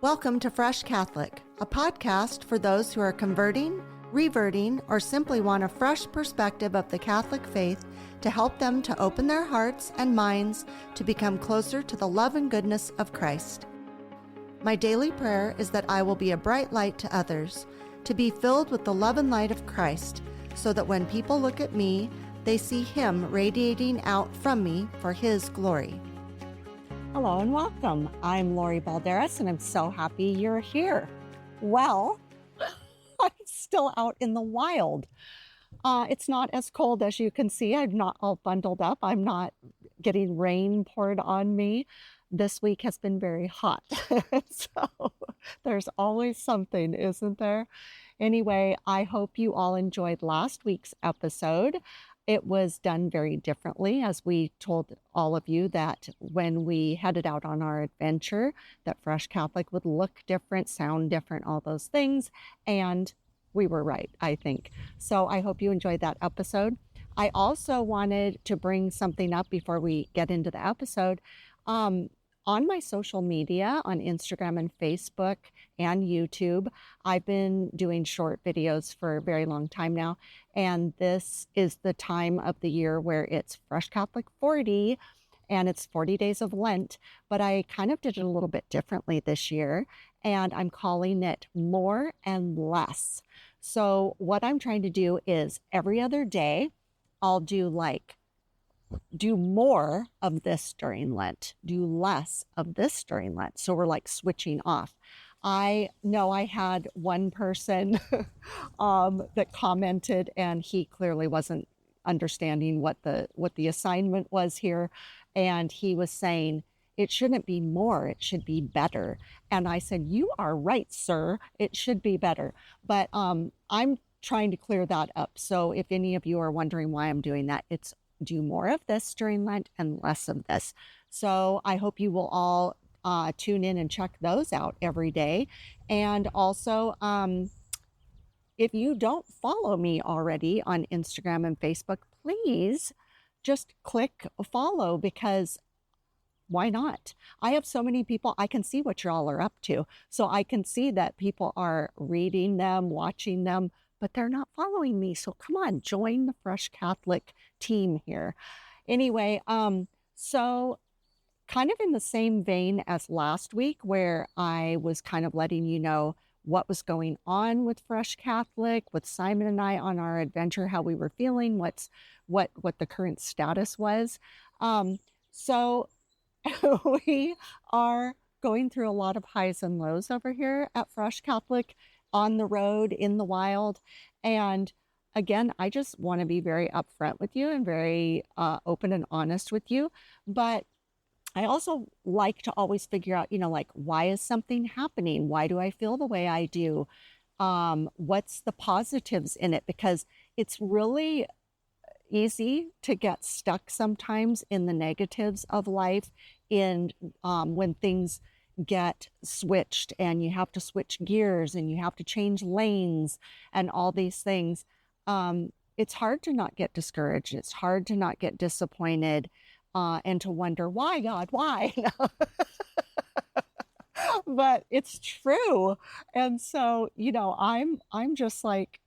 Welcome to Fresh Catholic, a podcast for those who are converting, reverting, or simply want a fresh perspective of the Catholic faith to help them to open their hearts and minds to become closer to the love and goodness of Christ. My daily prayer is that I will be a bright light to others, to be filled with the love and light of Christ, so that when people look at me, they see Him radiating out from me for His glory. Hello and welcome. I'm Lori Balderas and I'm so happy you're here. Well, I'm still out in the wild. It's not as cold as you can see. I'm not all bundled up. I'm not getting rain poured on me. This week has been very hot. So there's always something, isn't there? Anyway, I hope you all enjoyed last week's episode. It was done very differently, as we told all of you that when we headed out on our adventure, that Fresh Catholic would look different, sound different, all those things. And we were right, I think. So I hope you enjoyed that episode. I also wanted to bring something up before we get into the episode. On my social media, on Instagram and Facebook and YouTube, I've been doing short videos for a very long time now. And this is the time of the year where it's Fresh Catholic 40 and it's 40 days of Lent. But I kind of did it a little bit differently this year, and I'm calling it More and Less. So what I'm trying to do is every other day, I'll do more of this during Lent, do less of this during Lent. So we're like switching off. I know I had one person that commented, and he clearly wasn't understanding what the assignment was here. And he was saying, it shouldn't be more, it should be better. And I said, you are right, sir, it should be better. But I'm trying to clear that up. So if any of you are wondering why I'm doing that, it's do more of this during Lent and less of this. So I hope you will all tune in and check those out every day. And also, if you don't follow me already on Instagram and Facebook, please just click follow, because why not? I have so many people, I can see what y'all are up to. So I can see that people are reading them, watching them, but they're not following me. So come on, join the Fresh Catholic team here. Anyway, so kind of in the same vein as last week, where I was kind of letting you know what was going on with Fresh Catholic, with Simon and I on our adventure, how we were feeling, what the current status was. So we are going through a lot of highs and lows over here at Fresh Catholic, on the road, in the wild. And again, I just want to be very upfront with you and very open and honest with you. But I also like to always figure out, why is something happening? Why do I feel the way I do? What's the positives in it? Because it's really easy to get stuck sometimes in the negatives of life, in when things get switched and you have to switch gears and you have to change lanes and all these things. It's hard to not get discouraged. It's hard to not get disappointed and to wonder, why, God, why? But it's true. And so, I'm just like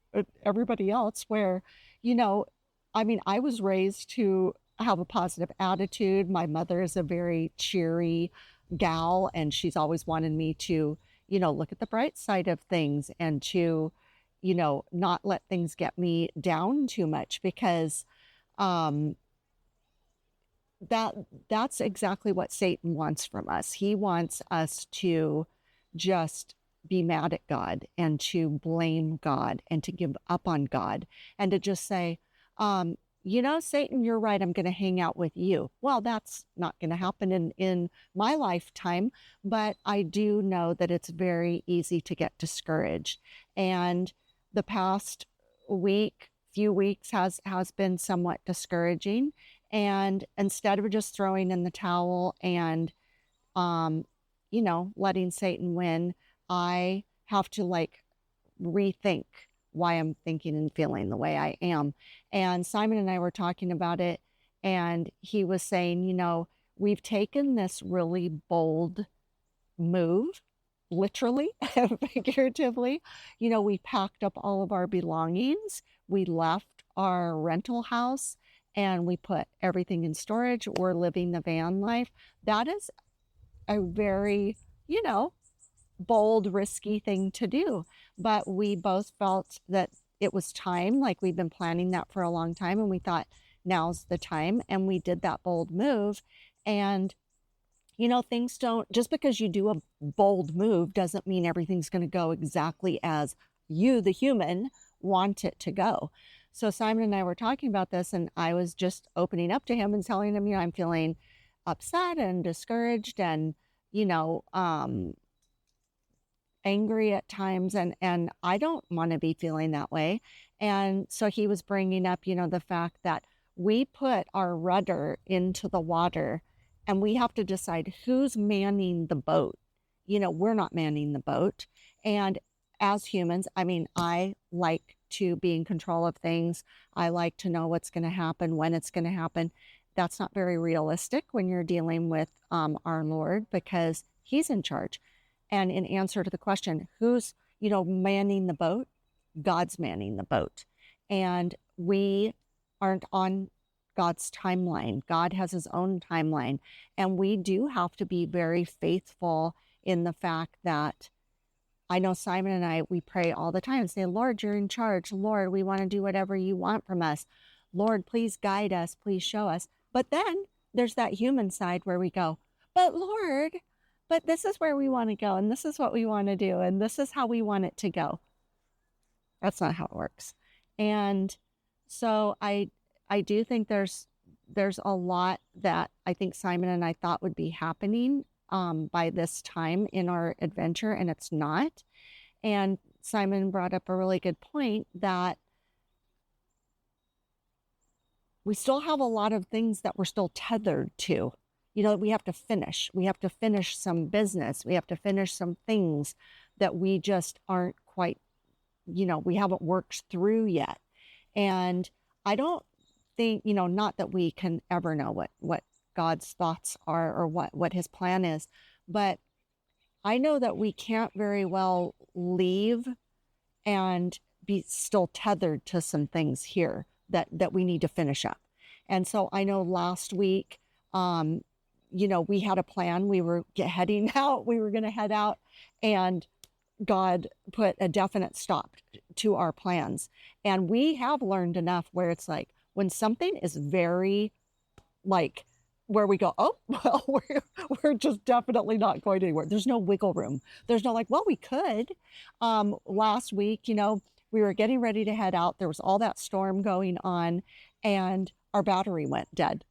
everybody else, where, I was raised to have a positive attitude. My mother is a very cheery gal, and she's always wanted me to, look at the bright side of things and to, not let things get me down too much, because that's exactly what Satan wants from us. He wants us to just be mad at God and to blame God and to give up on God and to just say, Satan, you're right, I'm going to hang out with you. Well, that's not going to happen in my lifetime, but I do know that it's very easy to get discouraged. And the past few weeks has been somewhat discouraging. And instead of just throwing in the towel and, letting Satan win, I have to rethink why I'm thinking and feeling the way I am. And Simon and I were talking about it, and he was saying, we've taken this really bold move literally and figuratively. You know, we packed up all of our belongings. We left our rental house and we put everything in storage. We're living the van life. That is a very, you know, bold, risky thing to do. But we both felt that it was time. Like we've been planning that for a long time. And we thought, now's the time. And we did that bold move. And you know, things don't, just because you do a bold move doesn't mean everything's going to go exactly as you, the human, want it to go. So Simon and I were talking about this, and I was just opening up to him and telling him, you know, I'm feeling upset and discouraged and, you know, angry at times, and I don't want to be feeling that way. And so he was bringing up, you know, the fact that we put our rudder into the water and we have to decide who's manning the boat. You know, we're not manning the boat. And as humans, I mean, I like to be in control of things. I like to know what's going to happen, when it's going to happen. That's not very realistic when you're dealing with our Lord, because he's in charge. And in answer to the question, who's, you know, manning the boat? God's manning the boat. And we aren't on God's timeline. God has his own timeline. And we do have to be very faithful in the fact that I know Simon and I, we pray all the time and say, Lord, you're in charge. Lord, we want to do whatever you want from us. Lord, please guide us. Please show us. But then there's that human side where we go, but Lord, but this is where we want to go. And this is what we want to do. And this is how we want it to go. That's not how it works. And so I do think there's a lot that I think Simon and I thought would be happening by this time in our adventure, and it's not. And Simon brought up a really good point that we still have a lot of things that we're still tethered to. You know, we have to finish. We have to finish some business. We have to finish some things that we just aren't quite, you know, we haven't worked through yet. And I don't think, you know, not that we can ever know what God's thoughts are or what his plan is, but I know that we can't very well leave and be still tethered to some things here that we need to finish up. And so I know last week, you know, we had a plan. We were heading out. We were going to head out, and God put a definite stop to our plans. And we have learned enough where it's like, when something is very like, where we go, oh, well, we're just definitely not going anywhere. There's no wiggle room. There's no like, well, we could. Last week, you know, we were getting ready to head out. There was all that storm going on, and our battery went dead.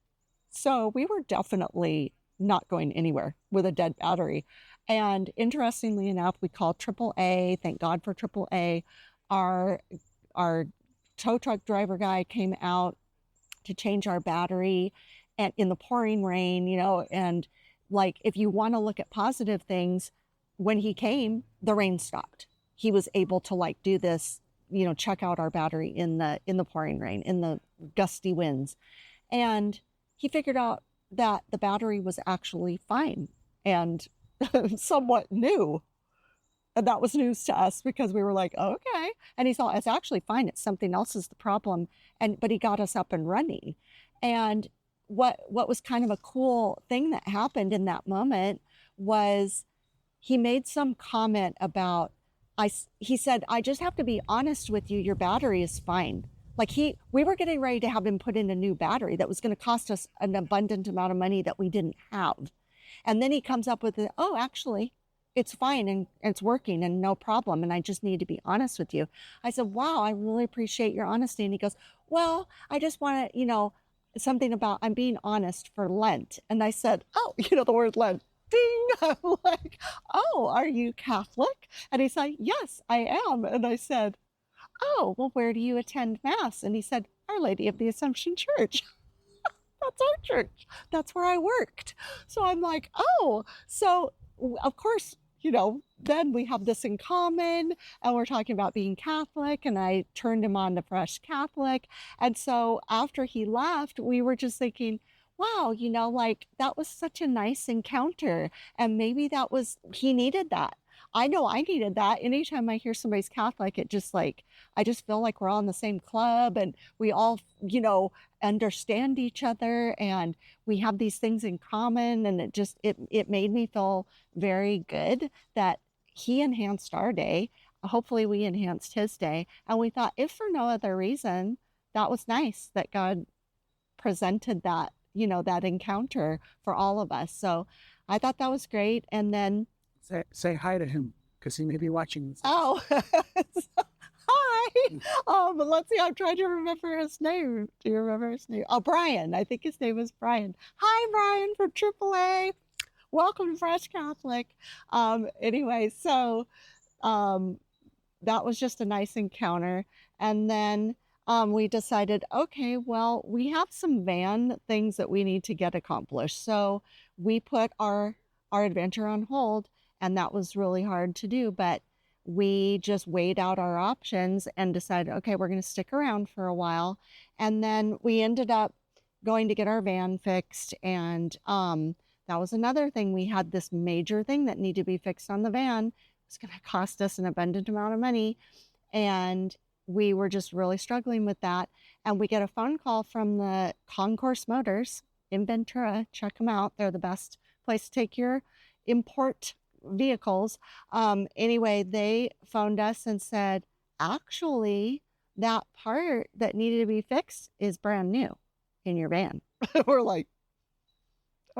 So we were definitely not going anywhere with a dead battery. And interestingly enough, we called AAA. Thank God for AAA. Our tow truck driver guy came out to change our battery, and in the pouring rain, you know, and like, if you want to look at positive things, when he came, the rain stopped. He was able to like do this, you know, check out our battery in the pouring rain, in the gusty winds. And he figured out that the battery was actually fine and somewhat new. And that was news to us, because we were like, oh, okay. And he thought, it's actually fine. It's something else is the problem. But he got us up and running. And what was kind of a cool thing that happened in that moment was he made some comment about, he said, I just have to be honest with you. Your battery is fine. Like we were getting ready to have him put in a new battery that was going to cost us an abundant amount of money that we didn't have. And then he comes up with, oh, actually, it's fine and it's working and no problem. And I just need to be honest with you. I said, wow, I really appreciate your honesty. And he goes, well, I just want to, you know, something about I'm being honest for Lent. And I said, oh, you know, the word Lent. Ding. I'm like, oh, are you Catholic? And he said, yes, I am. And I said, oh, well, where do you attend Mass? And he said, Our Lady of the Assumption Church. That's our church. That's where I worked. So I'm like, oh, so of course, you know, then we have this in common, and we're talking about being Catholic, and I turned him on to Fresh Catholic. And so after he left, we were just thinking, wow, you know, like that was such a nice encounter. And maybe he needed that. I know I needed that. Anytime I hear somebody's Catholic, it just like, I just feel like we're all in the same club and we all, understand each other and we have these things in common. And it made me feel very good that he enhanced our day. Hopefully we enhanced his day. And we thought, if for no other reason, that was nice that God presented that, that encounter for all of us. So I thought that was great. And then say hi to him because he may be watching this. Oh, hi. But let's see. I'm trying to remember his name. Do you remember his name? Oh, Brian. I think his name was Brian. Hi, Brian from AAA. Welcome to Fresh Catholic. Anyway, so that was just a nice encounter. And then we decided, okay, well, we have some van things that we need to get accomplished. So we put our adventure on hold, and that was really hard to do, but we just weighed out our options and decided, okay, we're going to stick around for a while. And then we ended up going to get our van fixed. And that was another thing. We had this major thing that needed to be fixed on the van. It was going to cost us an abundant amount of money. And we were just really struggling with that. And we get a phone call from the Concourse Motors in Ventura. Check them out. They're the best place to take your import vehicles. Anyway, they phoned us and said, actually, that part that needed to be fixed is brand new in your van. We're like,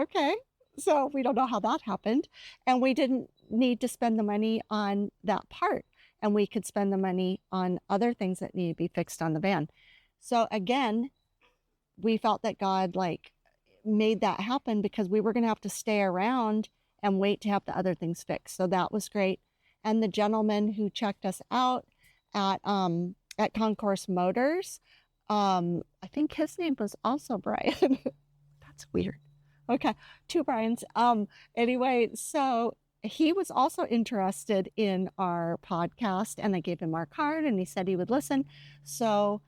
okay. So we don't know how that happened. And we didn't need to spend the money on that part. And we could spend the money on other things that need to be fixed on the van. So again, we felt that God made that happen because we were going to have to stay around and wait to have the other things fixed. So that was great. And the gentleman who checked us out at Concourse Motors, I think his name was also Brian. That's weird. Okay, 2 Brians. Anyway, so he was also interested in our podcast, and I gave him our card and he said he would listen. So,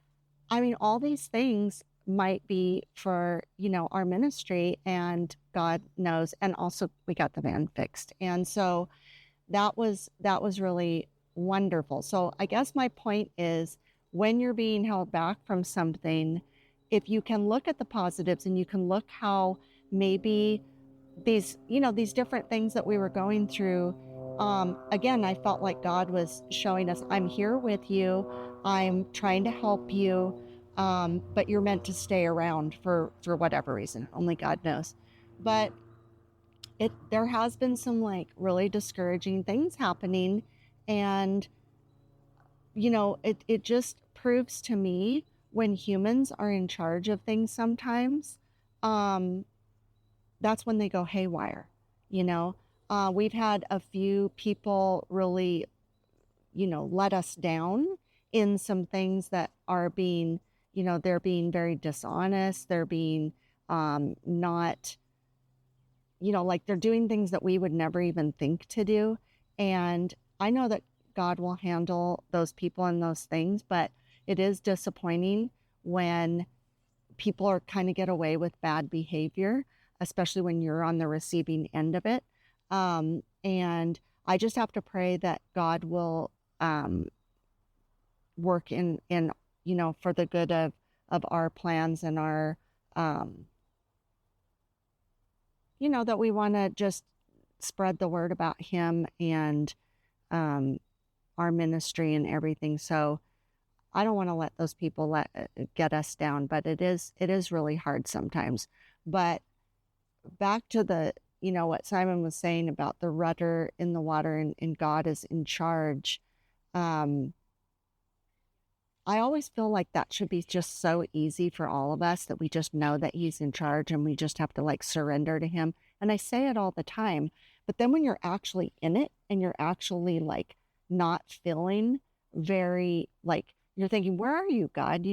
I mean, all these things might be for, our ministry, and God knows. And also we got the van fixed. And so that was really wonderful. So I guess my point is, when you're being held back from something, if you can look at the positives and you can look how maybe these different things that we were going through, again, I felt like God was showing us, I'm here with you. I'm trying to help you. But you're meant to stay around for whatever reason, only God knows. But there has been some really discouraging things happening. And, it just proves to me, when humans are in charge of things sometimes, that's when they go haywire. We've had a few people really, let us down in some things that are being, they're being very dishonest. They're being not, they're doing things that we would never even think to do. And I know that God will handle those people and those things, but it is disappointing when people are kind of get away with bad behavior, especially when you're on the receiving end of it. And I just have to pray that God will work in for the good of our plans and our, that we want to just spread the word about him and our ministry and everything. So I don't want to let those people get us down, but it is really hard sometimes. But back to the, what Simon was saying about the rudder in the water and God is in charge. I always feel like that should be just so easy for all of us, that we just know that he's in charge and we just have to surrender to him. And I say it all the time, but then when you're actually in it and you're actually not feeling very you're thinking, where are you, God?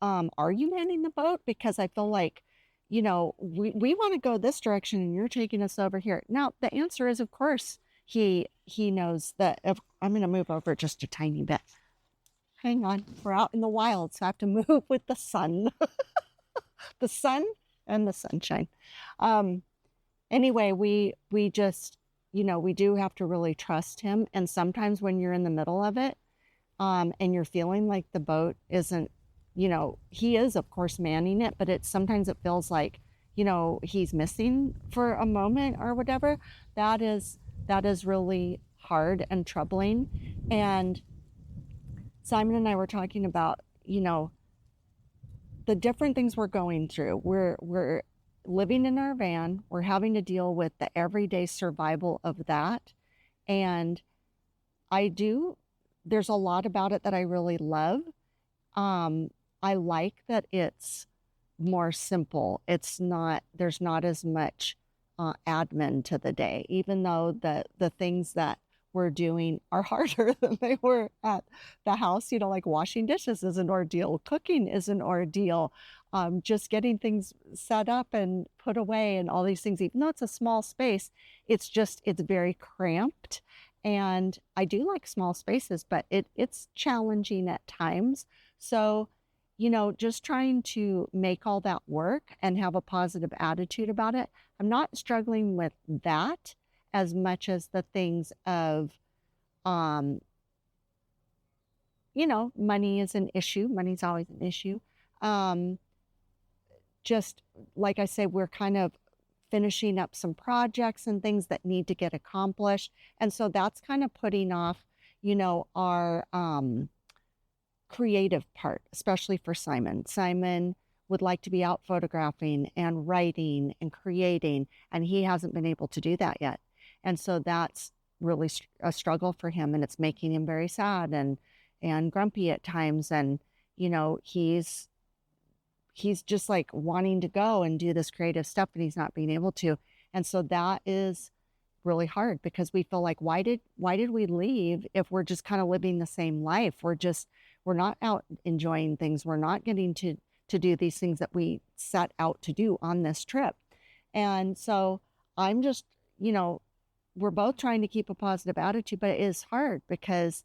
Are you manning the boat? Because I feel like, we want to go this direction and you're taking us over here. Now, the answer is, of course, he knows that. I'm going to move over just a tiny bit. Hang on, we're out in the wild, so I have to move with the sun. The sun and the sunshine. Anyway, we just, we do have to really trust him. And sometimes when you're in the middle of it, and you're feeling like the boat isn't, he is of course manning it, but sometimes it feels like, he's missing for a moment or whatever. That is really hard and troubling. And Simon and I were talking about, the different things we're going through. We're living in our van. We're having to deal with the everyday survival of that. And there's a lot about it that I really love. I like that it's more simple. There's not as much admin to the day, even though the things that we're doing are harder than they were at the house. Like washing dishes is an ordeal, cooking is an ordeal, just getting things set up and put away and all these things. Even though it's a small space, it's very cramped. And I do like small spaces, but it's challenging at times. So, just trying to make all that work and have a positive attitude about it. I'm not struggling with that as much as the things of, money is an issue. Money's always an issue. Just like I say, we're kind of finishing up some projects and things that need to get accomplished. And so that's kind of putting off, our creative part, especially for Simon. Simon would like to be out photographing and writing and creating, and he hasn't been able to do that yet. And so that's really a struggle for him, and it's making him very sad and grumpy at times. And, he's just like wanting to go and do this creative stuff, and he's not being able to. And so that is really hard because we feel like, why did we leave if we're just kind of living the same life? We're not out enjoying things. We're not getting to do these things that we set out to do on this trip. And so I'm just, we're both trying to keep a positive attitude, but it is hard because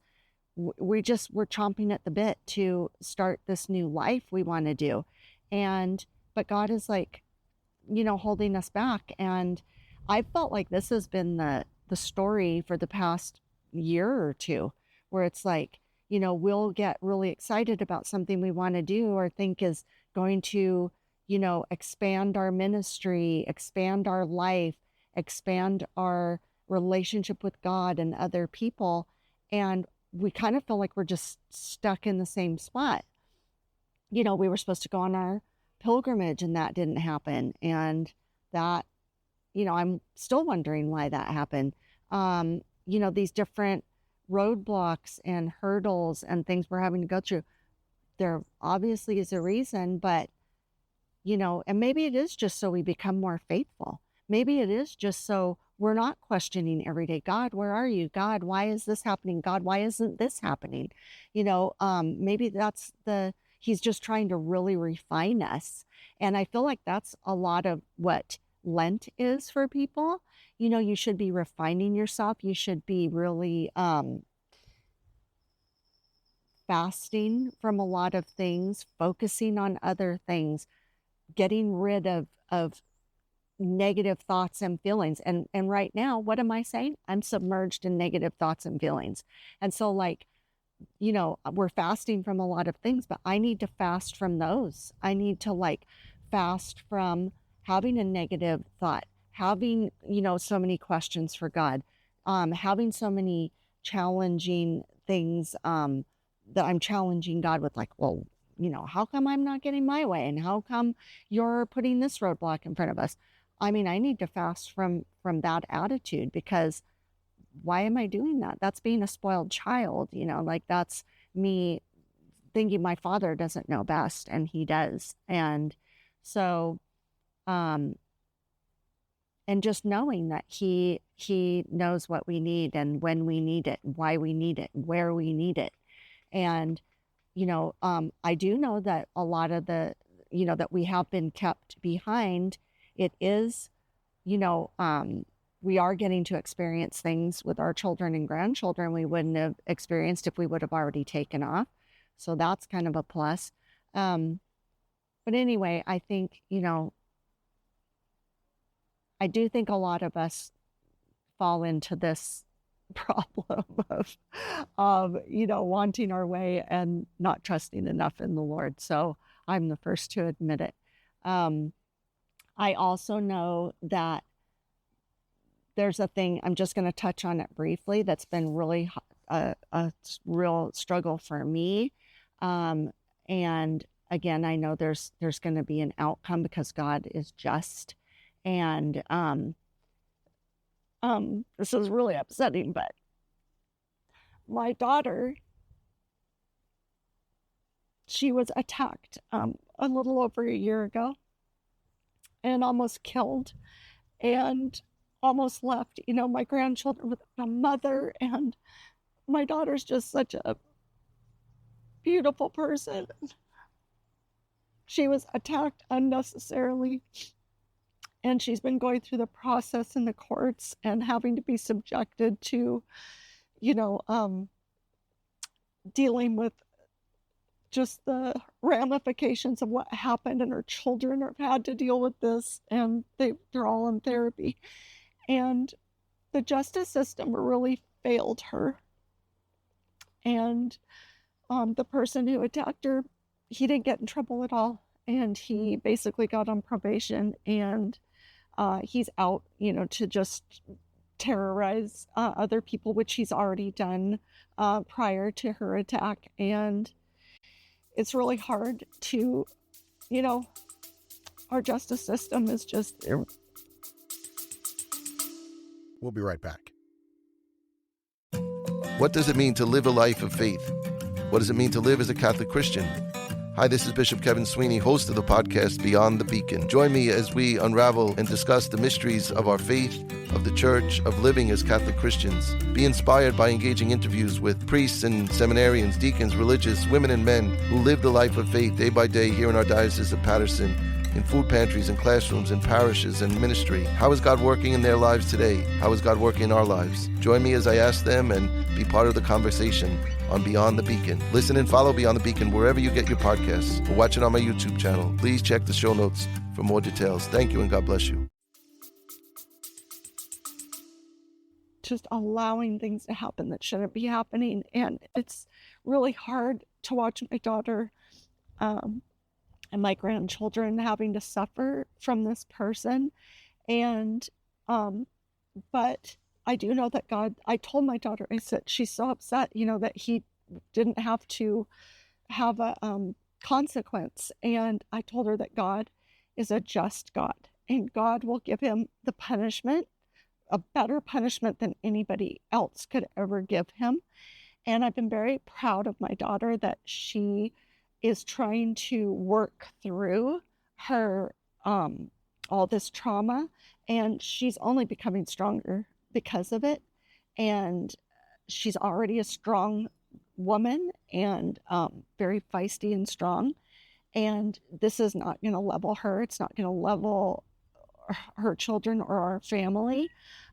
we're chomping at the bit to start this new life we want to do. But God is like, holding us back. And I felt like this has been the story for the past year or two, where it's like, we'll get really excited about something we want to do or think is going to, expand our ministry, expand our life, expand our relationship with God and other people. And we kind of feel like we're just stuck in the same spot. We were supposed to go on our pilgrimage and that didn't happen. And that, I'm still wondering why that happened. These different roadblocks and hurdles and things we're having to go through, there obviously is a reason, but, and maybe it is just so we become more faithful. Maybe it is just so we're not questioning every day, God, where are you? God, why is this happening? God, why isn't this happening? Maybe he's just trying to really refine us. And I feel like that's a lot of what Lent is for people. You should be refining yourself. You should be really fasting from a lot of things, focusing on other things, getting rid of negative thoughts and feelings. And right now, what am I saying? I'm submerged in negative thoughts and feelings. And so we're fasting from a lot of things, but I need to fast from those. I need to fast from having a negative thought, having, so many questions for God, having so many challenging things that I'm challenging God with, well, how come I'm not getting my way? And how come you're putting this roadblock in front of us? I need to fast from that attitude, because why am I doing that? That's being a spoiled child, that's me thinking my father doesn't know best, and he does. And so, and just knowing that he knows what we need and when we need it, why we need it, where we need it. And, I do know that a lot of the, that we have been kept behind, it is, we are getting to experience things with our children and grandchildren we wouldn't have experienced if we would have already taken off. So that's kind of a plus. But anyway, I think, I do think a lot of us fall into this problem of, wanting our way and not trusting enough in the Lord. So I'm the first to admit it. I also know that there's a thing, I'm just going to touch on it briefly, that's been really a real struggle for me. And again, I know there's going to be an outcome because God is just. And this is really upsetting, but my daughter, she was attacked a little over a year ago and almost killed and almost left, my grandchildren with a mother. And my daughter's just such a beautiful person. She was attacked unnecessarily. And she's been going through the process in the courts and having to be subjected to, dealing with just the ramifications of what happened. And her children have had to deal with this, and they're all in therapy. And the justice system really failed her. And the person who attacked her, he didn't get in trouble at all. And he basically got on probation, and he's out, to just terrorize other people, which he's already done prior to her attack. And it's really hard to, our justice system is just... We'll be right back. What does it mean to live a life of faith? What does it mean to live as a Catholic Christian? Hi, this is Bishop Kevin Sweeney, host of the podcast Beyond the Beacon. Join me as we unravel and discuss the mysteries of our faith, of the church, of living as Catholic Christians. Be inspired by engaging interviews with priests and seminarians, deacons, religious, women and men who live the life of faith day by day here in our Diocese of Patterson, in food pantries and classrooms and parishes and ministry. How is God working in their lives today? How is God working in our lives? Join me as I ask them and be part of the conversation on Beyond the Beacon. Listen and follow Beyond the Beacon wherever you get your podcasts, or watch it on my YouTube channel. Please check the show notes for more details. Thank you and God bless you. Just allowing things to happen that shouldn't be happening. And it's really hard to watch my daughter and my grandchildren having to suffer from this person. And but I do know that God, I told my daughter, I said, she's so upset, that he didn't have to have a consequence. And I told her that God is a just God, and God will give him the punishment, a better punishment than anybody else could ever give him. And I've been very proud of my daughter that she is trying to work through her all this trauma, and she's only becoming stronger because of it. And she's already a strong woman and very feisty and strong. And this is not going to level her. It's not going to level her children or our family.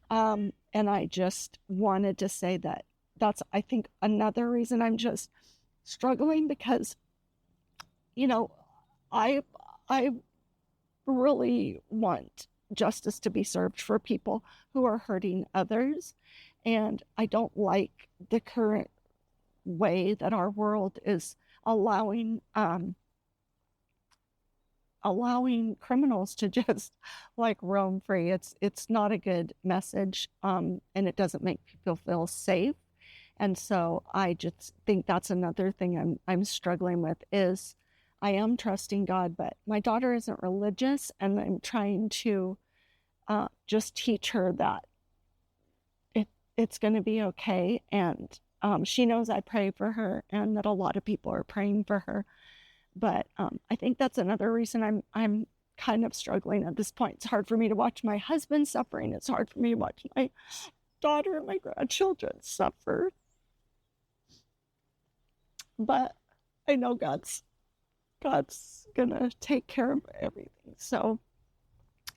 And I just wanted to say that that's, I think, another reason I'm just struggling, because, I really want justice to be served for people who are hurting others. And I don't like the current way that our world is allowing criminals to just roam free. It's not a good message, and it doesn't make people feel safe. And so I just think that's another thing I'm struggling with, is I am trusting God, but my daughter isn't religious, and I'm trying to just teach her that it's going to be okay. And she knows I pray for her, and that a lot of people are praying for her. But I think that's another reason I'm kind of struggling at this point. It's hard for me to watch my husband suffering. It's hard for me to watch my daughter and my grandchildren suffer. But I know God's gonna take care of everything. So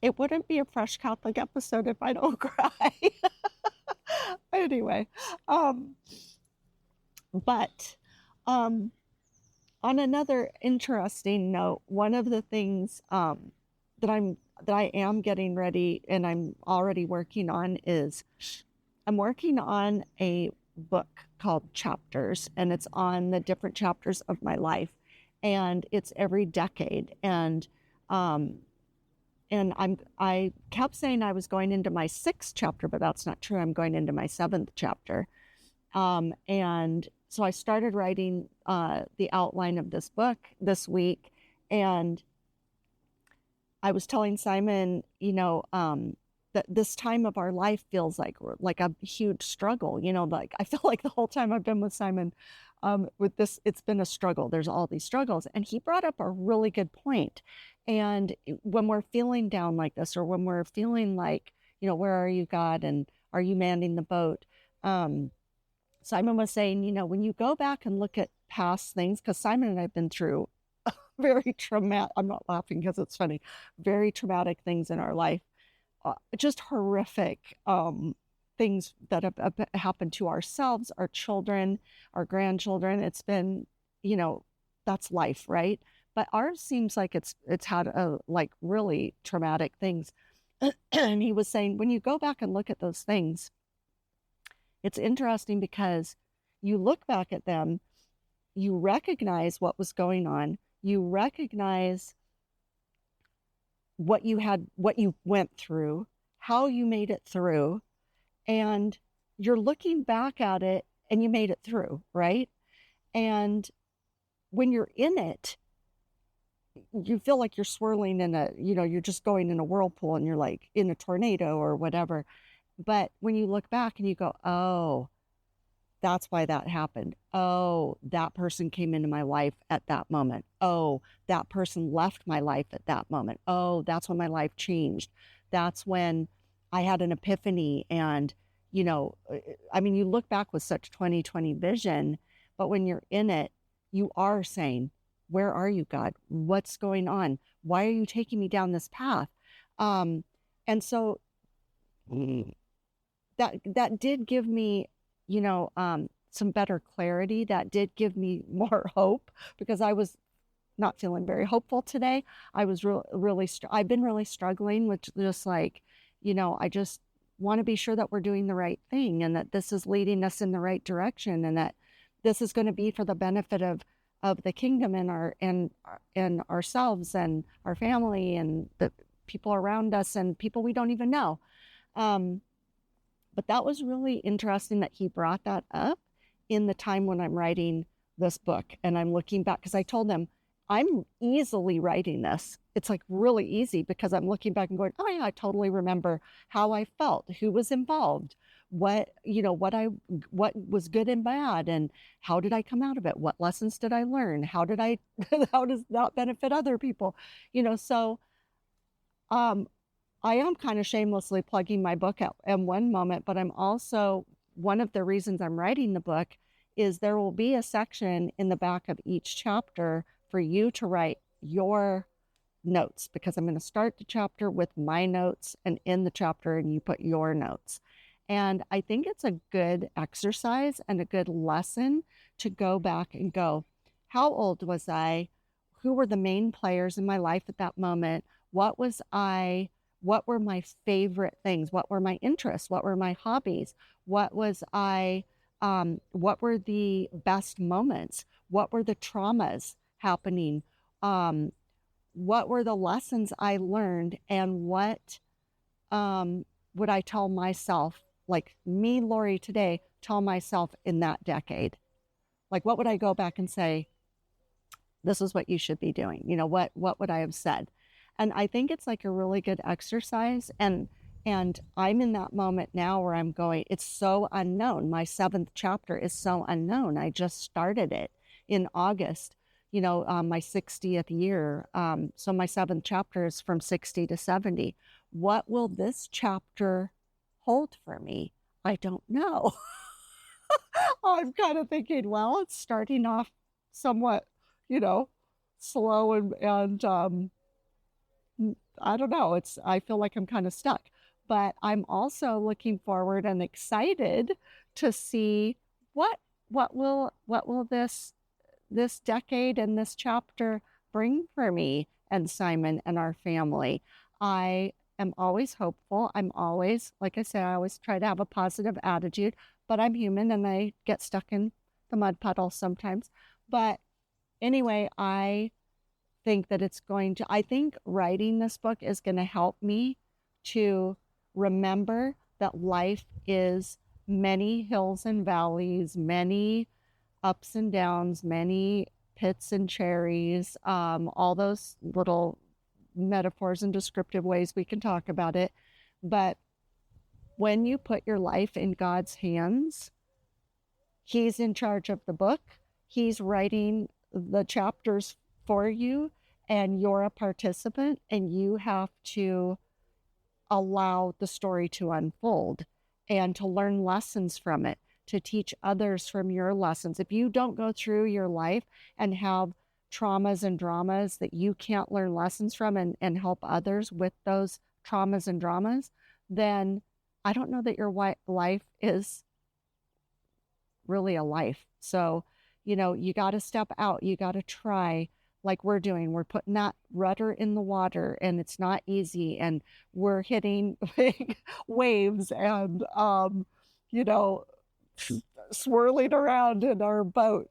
it wouldn't be a Fresh Catholic episode if I don't cry. Anyway, but on another interesting note, one of the things that I'm that I am getting ready and I'm already working on is I'm working on a book called Chapters, and it's on the different chapters of my life, and it's every decade. And I kept saying I was going into my 6th chapter, but that's not true. I'm going into my 7th chapter. And so I started writing the outline of this book this week, and I was telling Simon, that this time of our life feels like a huge struggle. Like I feel like the whole time I've been with Simon, with this, it's been a struggle. There's all these struggles, and he brought up a really good point. And when we're feeling down like this, or when we're feeling like, where are you, God, and are you manning the boat? Simon was saying, when you go back and look at past things, because Simon and I have been through very traumatic, I'm not laughing because it's funny, very traumatic things in our life, just horrific things that have happened to ourselves, our children, our grandchildren. It's been, that's life, right? But ours seems like it's had like really traumatic things. And he was saying, when you go back and look at those things, it's interesting because you look back at them, you recognize what was going on, you recognize what you went through, how you made it through, and you're looking back at it and you made it through, right? And when you're in it, you feel like you're swirling in you're just going in a whirlpool and you're like in a tornado or whatever. But when you look back and you go, oh, that's why that happened. Oh, that person came into my life at that moment. Oh, that person left my life at that moment. Oh, that's when my life changed. That's when I had an epiphany. And, you look back with such 2020 vision, but when you're in it, you are saying, where are you, God? What's going on? Why are you taking me down this path? And so that did give me, some better clarity. That did give me more hope, because I was not feeling very hopeful today. I was I've been really struggling with just like, I just want to be sure that we're doing the right thing, and that this is leading us in the right direction, and that this is going to be for the benefit of the kingdom and ourselves and our family and the people around us and people we don't even know. But that was really interesting that he brought that up in the time when I'm writing this book. And I'm looking back, because I told them I'm easily writing this. It's like really easy, because I'm looking back and going, oh yeah, I totally remember how I felt, who was involved, what was good and bad, and how did I come out of it? What lessons did I learn? How does that benefit other people? So I am kind of shamelessly plugging my book at one moment, but I'm also, one of the reasons I'm writing the book is there will be a section in the back of each chapter for you to write your notes, because I'm going to start the chapter with my notes, and in the chapter, and you put your notes. And I think it's a good exercise and a good lesson to go back and go, how old was I? Who were the main players in my life at that moment? What were my favorite things? What were my interests? What were my hobbies? What were the best moments? What were the traumas happening? What were the lessons I learned? And what would I tell myself, like me, Lori, today, tell myself in that decade? Like, what would I go back and say, this is what you should be doing? What would I have said? And I think it's like a really good exercise. And I'm in that moment now where I'm going, it's so unknown. My 7th chapter is so unknown. I just started it in August, my 60th year. So my 7th chapter is from 60 to 70. What will this chapter hold for me? I don't know. I'm kind of thinking, well, it's starting off somewhat, slow and I don't know. I feel like I'm kind of stuck, but I'm also looking forward and excited to see what will this decade and this chapter bring for me and Simon and our family. I am always hopeful. I'm always, like I said, I always try to have a positive attitude, but I'm human and I get stuck in the mud puddle sometimes. But anyway, I think that I think writing this book is going to help me to remember that life is many hills and valleys, many ups and downs, many pits and cherries, all those little metaphors and descriptive ways we can talk about it. But when you put your life in God's hands, He's in charge of the book. He's writing the chapters for you, and you're a participant, and you have to allow the story to unfold and to learn lessons from it, to teach others from your lessons. If you don't go through your life and have traumas and dramas that you can't learn lessons from and help others with those traumas and dramas, then I don't know that your life is really a life. So, you got to step out. You got to try like we're doing. We're putting that rudder in the water, and it's not easy. And we're hitting big waves and, swirling around in our boat,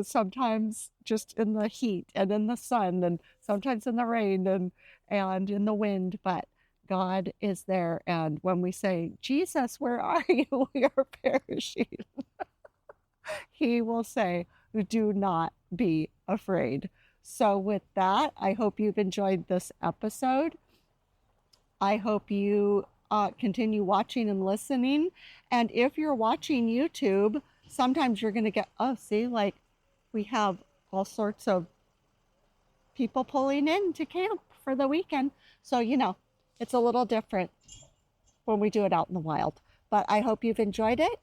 sometimes just in the heat and in the sun and sometimes in the rain and in the wind. But God is there. And when we say, Jesus, where are you? We are perishing. He will say, do not be afraid. So with that, I hope you've enjoyed this episode. I hope you continue watching and listening. And if you're watching YouTube, sometimes you're going to get, we have all sorts of people pulling in to camp for the weekend. So, it's a little different when we do it out in the wild. But I hope you've enjoyed it.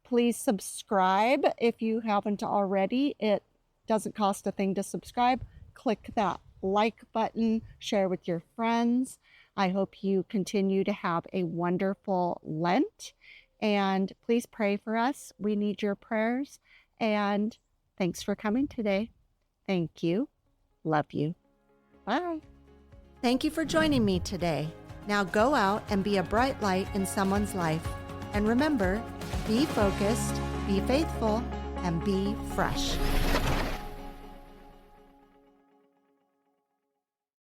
Please subscribe if you haven't already. It doesn't cost a thing to subscribe. Click that like button, share with your friends. I hope you continue to have a wonderful Lent, and please pray for us. We need your prayers, and thanks for coming today. Thank you. Love you. Bye. Thank you for joining me today. Now go out and be a bright light in someone's life. And remember, be focused, be faithful, and be fresh.